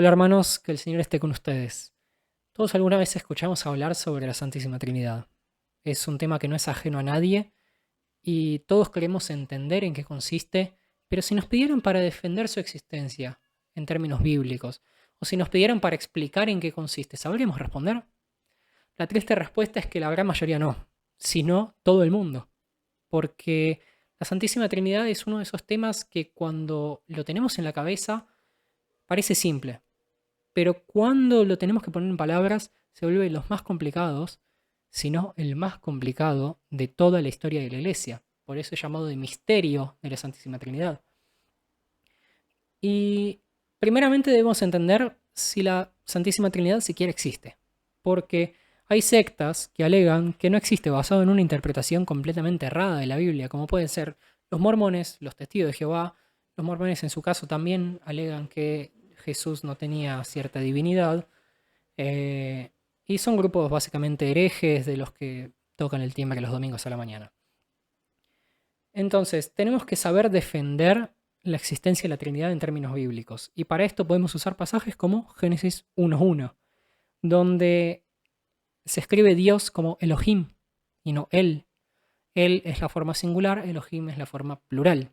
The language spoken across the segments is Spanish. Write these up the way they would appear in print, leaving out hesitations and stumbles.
Hola hermanos, que el Señor esté con ustedes. Todos alguna vez escuchamos hablar sobre la Santísima Trinidad. Es un tema que no es ajeno a nadie y todos queremos entender en qué consiste, pero si nos pidieran para defender su existencia en términos bíblicos, o si nos pidieran para explicar en qué consiste, ¿sabríamos responder? La triste respuesta es que la gran mayoría no, sino todo el mundo, porque la Santísima Trinidad es uno de esos temas que cuando lo tenemos en la cabeza parece simple, pero cuando lo tenemos que poner en palabras, se vuelve los más complicados, si no el más complicado de toda la historia de la Iglesia. Por eso es llamado de misterio de la Santísima Trinidad. Y primeramente debemos entender si la Santísima Trinidad siquiera existe. Porque hay sectas que alegan que no existe basado en una interpretación completamente errada de la Biblia, como pueden ser los mormones, los testigos de Jehová. Los mormones en su caso también alegan que Jesús no tenía cierta divinidad. Y son grupos básicamente herejes de los que tocan el timbre los domingos a la mañana. Entonces, tenemos que saber defender la existencia de la Trinidad en términos bíblicos. Y para esto podemos usar pasajes como Génesis 1.1, donde se escribe Dios como Elohim y no Él. Él es la forma singular, Elohim es la forma plural.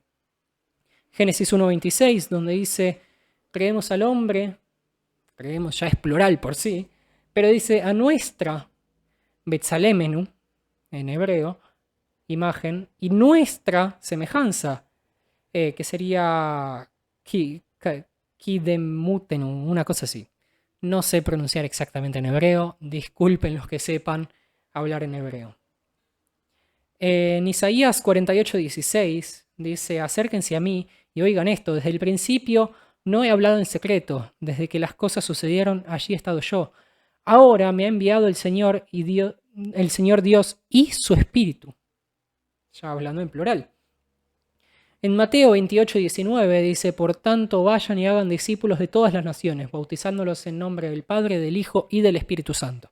Génesis 1.26, donde dice, creemos al hombre, creemos ya es plural por sí, pero dice a nuestra Betzalemenu, en hebreo, imagen, y nuestra semejanza, que sería Kidemutenu, una cosa así. No sé pronunciar exactamente en hebreo, disculpen los que sepan hablar en hebreo. En Isaías 48:16 dice, acérquense a mí y oigan esto, desde el principio no he hablado en secreto, desde que las cosas sucedieron allí he estado yo. Ahora me ha enviado el Señor el Señor Dios y su Espíritu. Ya hablando en plural. En Mateo 28:19 dice, por tanto vayan y hagan discípulos de todas las naciones, bautizándolos en nombre del Padre, del Hijo y del Espíritu Santo.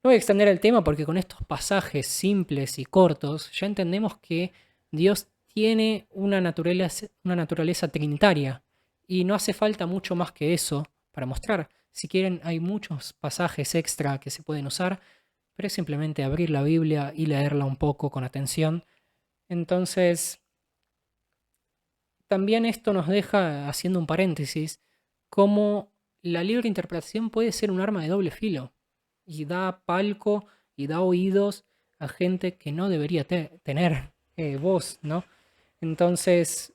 No voy a extender el tema porque con estos pasajes simples y cortos ya entendemos que Dios tiene una naturaleza trinitaria y no hace falta mucho más que eso para mostrar. Si quieren, hay muchos pasajes extra que se pueden usar, pero es simplemente abrir la Biblia y leerla un poco con atención. Entonces, también esto nos deja, haciendo un paréntesis, cómo la libre interpretación puede ser un arma de doble filo y da palco y da oídos a gente que no debería tener voz, ¿no? Entonces,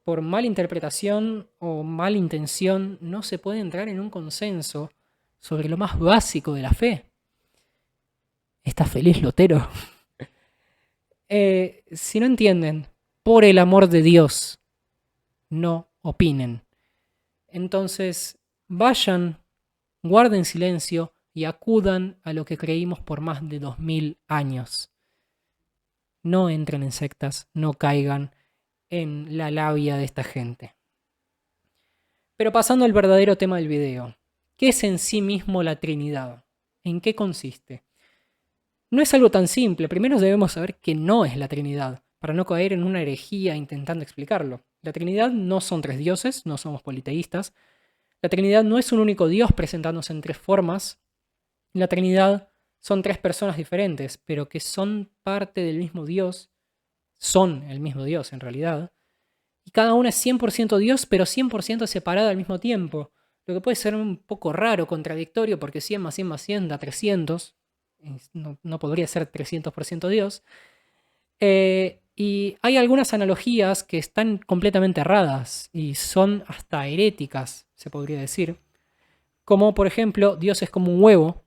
por mala interpretación o mala intención, no se puede entrar en un consenso sobre lo más básico de la fe. ¿Estás feliz, Lotero? Si no entienden, por el amor de Dios, no opinen. Entonces, vayan, guarden silencio y acudan a lo que creímos por más de 2000 años. No entren en sectas, no caigan en la labia de esta gente. Pero pasando al verdadero tema del video, ¿qué es en sí mismo la Trinidad? ¿En qué consiste? No es algo tan simple, primero debemos saber qué no es la Trinidad, para no caer en una herejía intentando explicarlo. La Trinidad no son tres dioses, no somos politeístas. La Trinidad no es un único Dios presentándose en tres formas. La Trinidad son tres personas diferentes, pero que son parte del mismo Dios, son el mismo Dios en realidad, y cada una es 100% Dios, pero 100% separada al mismo tiempo, lo que puede ser un poco raro, contradictorio, porque 100 más 100 más 100 da 300, no podría ser 300% Dios, y hay algunas analogías que están completamente erradas y son hasta heréticas, se podría decir, como por ejemplo, Dios es como un huevo,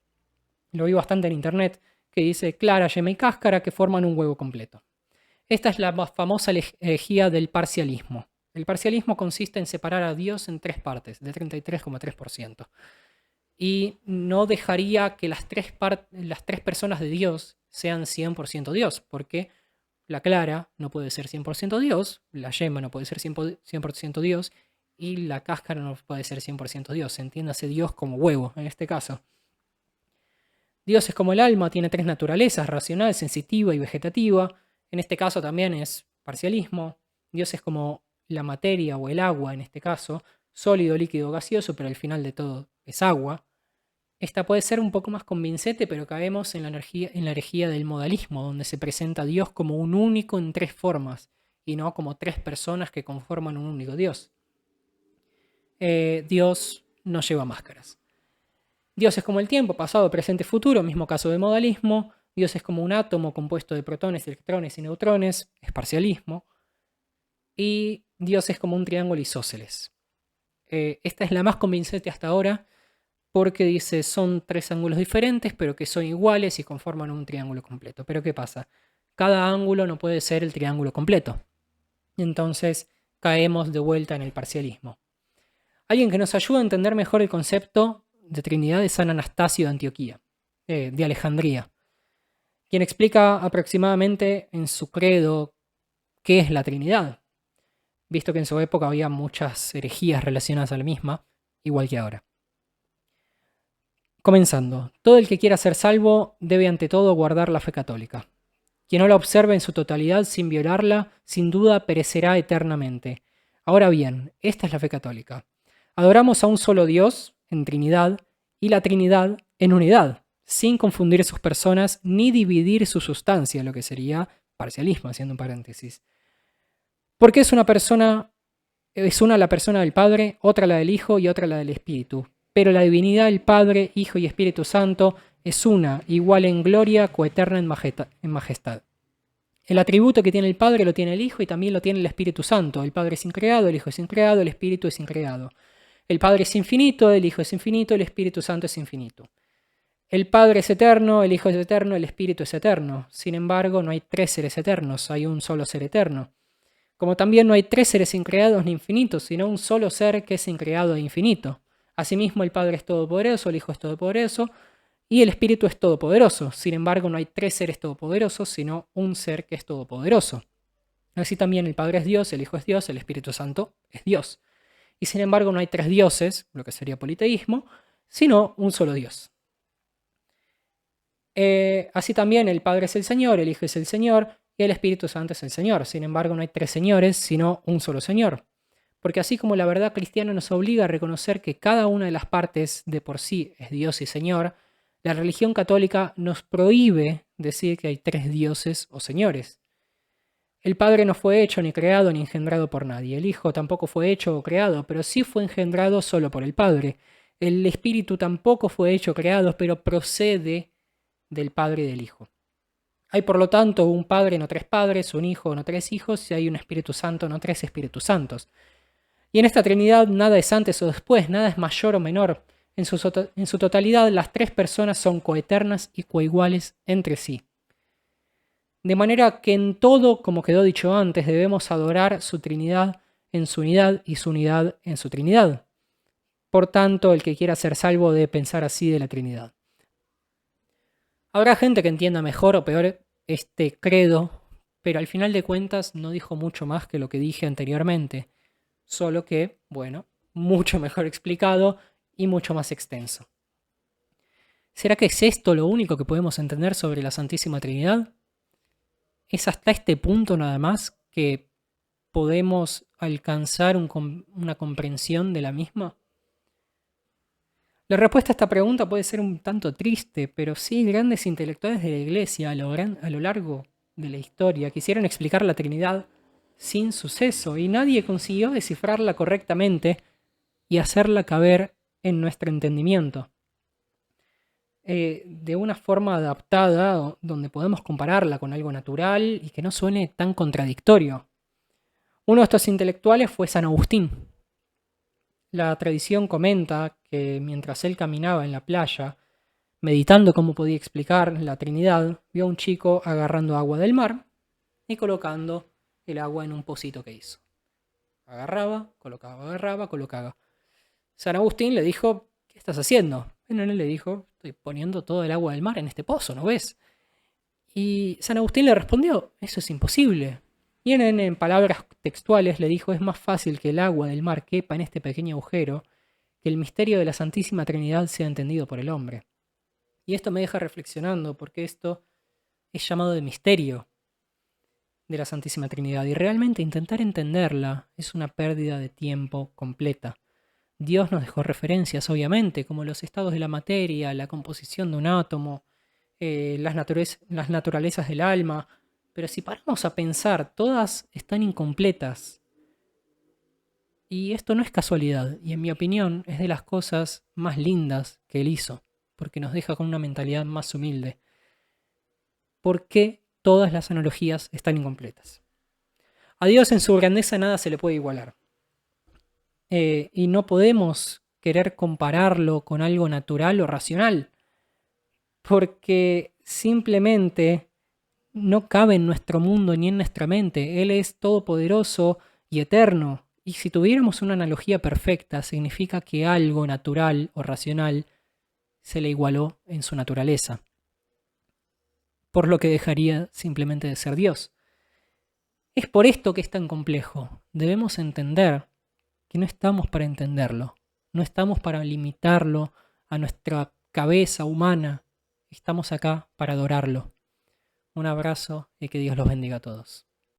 lo vi bastante en internet, que dice clara, yema y cáscara que forman un huevo completo. Esta es la más famosa herejía del parcialismo. El parcialismo consiste en separar a Dios en tres partes, de 33,3%. Y no dejaría que las tres personas de Dios sean 100% Dios, porque la clara no puede ser 100% Dios, la yema no puede ser 100% Dios, y la cáscara no puede ser 100% Dios. Entiéndase Dios como huevo, en este caso. Dios es como el alma, tiene tres naturalezas, racional, sensitiva y vegetativa. En este caso también es parcialismo. Dios es como la materia o el agua, en este caso, sólido, líquido, gaseoso, pero al final de todo es agua. Esta puede ser un poco más convincente, pero caemos en la herejía del modalismo, donde se presenta a Dios como un único en tres formas y no como tres personas que conforman un único Dios. Dios no lleva máscaras. Dios es como el tiempo, pasado, presente, futuro, mismo caso de modalismo. Dios es como un átomo compuesto de protones, electrones y neutrones, es parcialismo. Y Dios es como un triángulo isósceles. Esta es la más convincente hasta ahora porque dice son tres ángulos diferentes pero que son iguales y conforman un triángulo completo. Pero ¿qué pasa? Cada ángulo no puede ser el triángulo completo. Entonces caemos de vuelta en el parcialismo. Alguien que nos ayuda a entender mejor el concepto de Trinidad es San Anastasio de Antioquía, de Alejandría, quien explica aproximadamente en su credo qué es la Trinidad, visto que en su época había muchas herejías relacionadas a la misma, igual que ahora. Comenzando, todo el que quiera ser salvo debe ante todo guardar la fe católica. Quien no la observe en su totalidad sin violarla, sin duda perecerá eternamente. Ahora bien, esta es la fe católica. Adoramos a un solo Dios, en Trinidad, y la Trinidad en unidad, sin confundir sus personas ni dividir su sustancia, lo que sería parcialismo, haciendo un paréntesis. Porque es una la persona del Padre, otra la del Hijo y otra la del Espíritu. Pero la divinidad del Padre, Hijo y Espíritu Santo es una, igual en gloria, coeterna en majestad. El atributo que tiene el Padre lo tiene el Hijo y también lo tiene el Espíritu Santo. El Padre es increado, el Hijo es increado, el Espíritu es increado. El Padre es infinito, el Hijo es infinito, el Espíritu Santo es infinito. El Padre es eterno, el Hijo es eterno, el Espíritu es eterno. Sin embargo, no hay tres seres eternos, hay un solo ser eterno. Como también no hay tres seres increados ni infinitos, sino un solo ser que es increado e infinito. Asimismo, el Padre es todopoderoso, el Hijo es todopoderoso y el Espíritu es todopoderoso. Sin embargo, no hay tres seres todopoderosos, sino un ser que es todopoderoso. Así también el Padre es Dios, el Hijo es Dios, el Espíritu Santo es Dios. Y sin embargo, no hay tres dioses, lo que sería politeísmo, sino un solo Dios. Así también el Padre es el Señor, el Hijo es el Señor y el Espíritu Santo es el Señor. Sin embargo, no hay tres señores, sino un solo Señor. Porque así como la verdad cristiana nos obliga a reconocer que cada una de las partes de por sí es Dios y Señor, la religión católica nos prohíbe decir que hay tres dioses o señores. El Padre no fue hecho ni creado ni engendrado por nadie. El Hijo tampoco fue hecho o creado, pero sí fue engendrado solo por el Padre. El Espíritu tampoco fue hecho o creado, pero procede del Padre y del Hijo. Hay por lo tanto un Padre, no tres padres, un Hijo, no tres hijos, y hay un Espíritu Santo, no tres Espíritus Santos. Y en esta Trinidad nada es antes o después, nada es mayor o menor. En su totalidad las tres personas son coeternas y coiguales entre sí. De manera que en todo, como quedó dicho antes, debemos adorar su Trinidad en su unidad y su unidad en su Trinidad. Por tanto, el que quiera ser salvo debe pensar así de la Trinidad. Habrá gente que entienda mejor o peor este credo, pero al final de cuentas no dijo mucho más que lo que dije anteriormente, solo que, bueno, mucho mejor explicado y mucho más extenso. ¿Será que es esto lo único que podemos entender sobre la Santísima Trinidad? ¿Es hasta este punto nada más que podemos alcanzar una comprensión de la misma? La respuesta a esta pregunta puede ser un tanto triste, pero sí grandes intelectuales de la Iglesia a lo largo de la historia quisieron explicar la Trinidad sin suceso y nadie consiguió descifrarla correctamente y hacerla caber en nuestro entendimiento. De una forma adaptada donde podemos compararla con algo natural y que no suene tan contradictorio. Uno de estos intelectuales fue San Agustín. La tradición comenta que mientras él caminaba en la playa, meditando cómo podía explicar la Trinidad, vio a un chico agarrando agua del mar y colocando el agua en un pocito que hizo. Agarraba, colocaba. San Agustín le dijo, ¿qué estás haciendo? Bueno, él le dijo, estoy poniendo todo el agua del mar en este pozo, ¿no ves? Y San Agustín le respondió, eso es imposible. Y en palabras textuales le dijo, es más fácil que el agua del mar quepa en este pequeño agujero que el misterio de la Santísima Trinidad sea entendido por el hombre. Y esto me deja reflexionando porque esto es llamado de misterio de la Santísima Trinidad y realmente intentar entenderla es una pérdida de tiempo completa. Dios nos dejó referencias, obviamente, como los estados de la materia, la composición de un átomo, las naturalezas del alma, pero si paramos a pensar, todas están incompletas. Y esto no es casualidad, y en mi opinión es de las cosas más lindas que él hizo, porque nos deja con una mentalidad más humilde. ¿Por qué todas las analogías están incompletas? A Dios en su grandeza nada se le puede igualar. Y no podemos querer compararlo con algo natural o racional, porque simplemente no cabe en nuestro mundo ni en nuestra mente. Él es todopoderoso y eterno. Y si tuviéramos una analogía perfecta, significa que algo natural o racional se le igualó en su naturaleza, por lo que dejaría simplemente de ser Dios. Es por esto que es tan complejo. Debemos entender que no estamos para entenderlo, no estamos para limitarlo a nuestra cabeza humana, estamos acá para adorarlo. Un abrazo y que Dios los bendiga a todos.